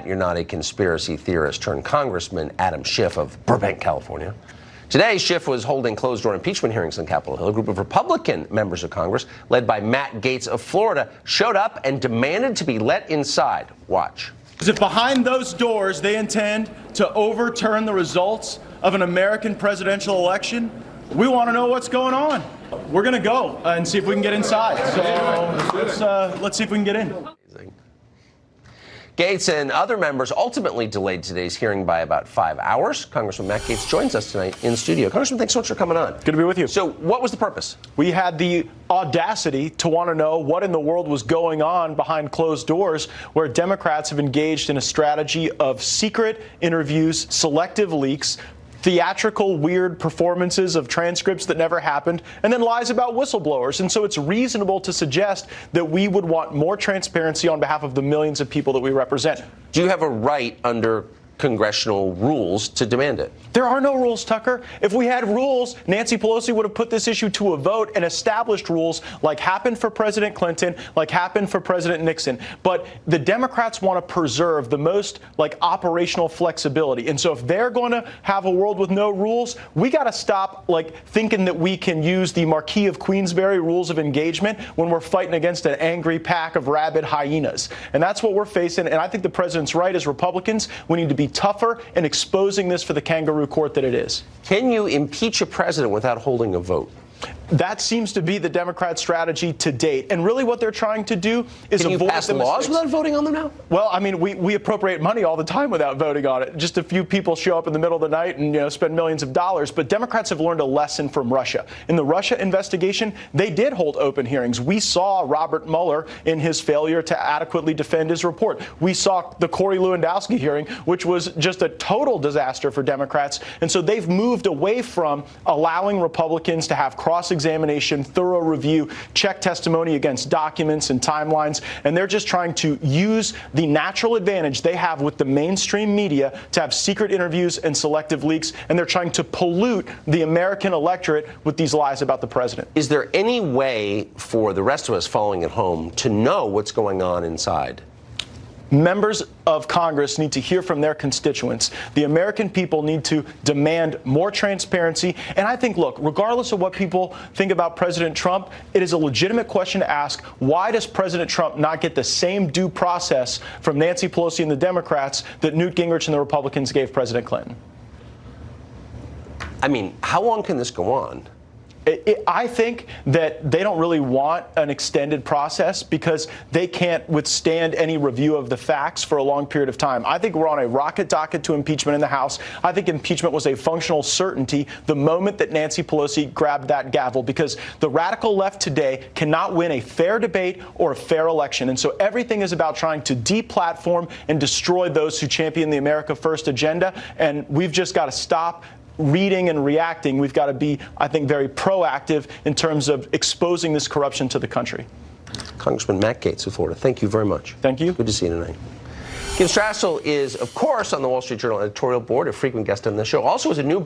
You're not a conspiracy theorist turned Congressman Adam Schiff of Burbank, California. Today, Schiff was holding closed-door impeachment hearings on Capitol Hill. A group of Republican members of Congress, led by Matt Gaetz of Florida, showed up and demanded to be let inside. Watch. If behind those doors they intend to overturn the results of an American presidential election, we want to know what's going on. We're going to go and see if we can get inside. So let's see if we can get in. Gaetz and other members ultimately delayed today's hearing by about 5 hours. Congressman Matt Gaetz joins us tonight in studio. Congressman, thanks so much for coming on. Good to be with you. So what was the purpose? We had the audacity to want to know what in the world was going on behind closed doors, where Democrats have engaged in a strategy of secret interviews, selective leaks, theatrical, weird performances of transcripts that never happened, and then lies about whistleblowers. And so it's reasonable to suggest that we would want more transparency on behalf of the millions of people that we represent. Do you have a right under congressional rules to demand it? There are no rules, Tucker. If we had rules, Nancy Pelosi would have put this issue to a vote and established rules like happened for President Clinton, like happened for President Nixon. But the Democrats want to preserve the most operational flexibility. And so if they're going to have a world with no rules, we got to stop thinking that we can use the Marquis of Queensberry rules of engagement when we're fighting against an angry pack of rabid hyenas. And that's what we're facing. And I think the president's right. As Republicans, we need to be tougher in exposing this for the kangaroo court that it is. Can you impeach a president without holding a vote? That seems to be the Democrat strategy to date. And really what they're trying to do is avoid the mistakes. Can you pass laws without voting on them now? Well, I mean, we appropriate money all the time without voting on it. Just a few people show up in the middle of the night and spend millions of dollars. But Democrats have learned a lesson from Russia. In the Russia investigation, they did hold open hearings. We saw Robert Mueller in his failure to adequately defend his report. We saw the Corey Lewandowski hearing, which was just a total disaster for Democrats. And so they've moved away from allowing Republicans to have cross-examination, thorough review, check testimony against documents and timelines, and they're just trying to use the natural advantage they have with the mainstream media to have secret interviews and selective leaks, and they're trying to pollute the American electorate with these lies about the president. Is there any way for the rest of us following at home to know what's going on inside? Members of Congress need to hear from their constituents. The American people need to demand more transparency. And I think, look, regardless of what people think about President Trump, it is a legitimate question to ask, why does President Trump not get the same due process from Nancy Pelosi and the Democrats that Newt Gingrich and the Republicans gave President Clinton? I mean, how long can this go on? I think that they don't really want an extended process because they can't withstand any review of the facts for a long period of time. I think we're on a rocket docket to impeachment in the House. I think impeachment was a functional certainty the moment that Nancy Pelosi grabbed that gavel, because the radical left today cannot win a fair debate or a fair election. And so everything is about trying to deplatform and destroy those who champion the America First agenda. And we've just got to stop reading and reacting. We've got to be, I think, very proactive in terms of exposing this corruption to the country. Congressman Matt Gaetz of Florida, thank you very much. Thank you. Good to see you tonight. Kim Strassel is, of course, on the Wall Street Journal editorial board, a frequent guest on the show. Also is a new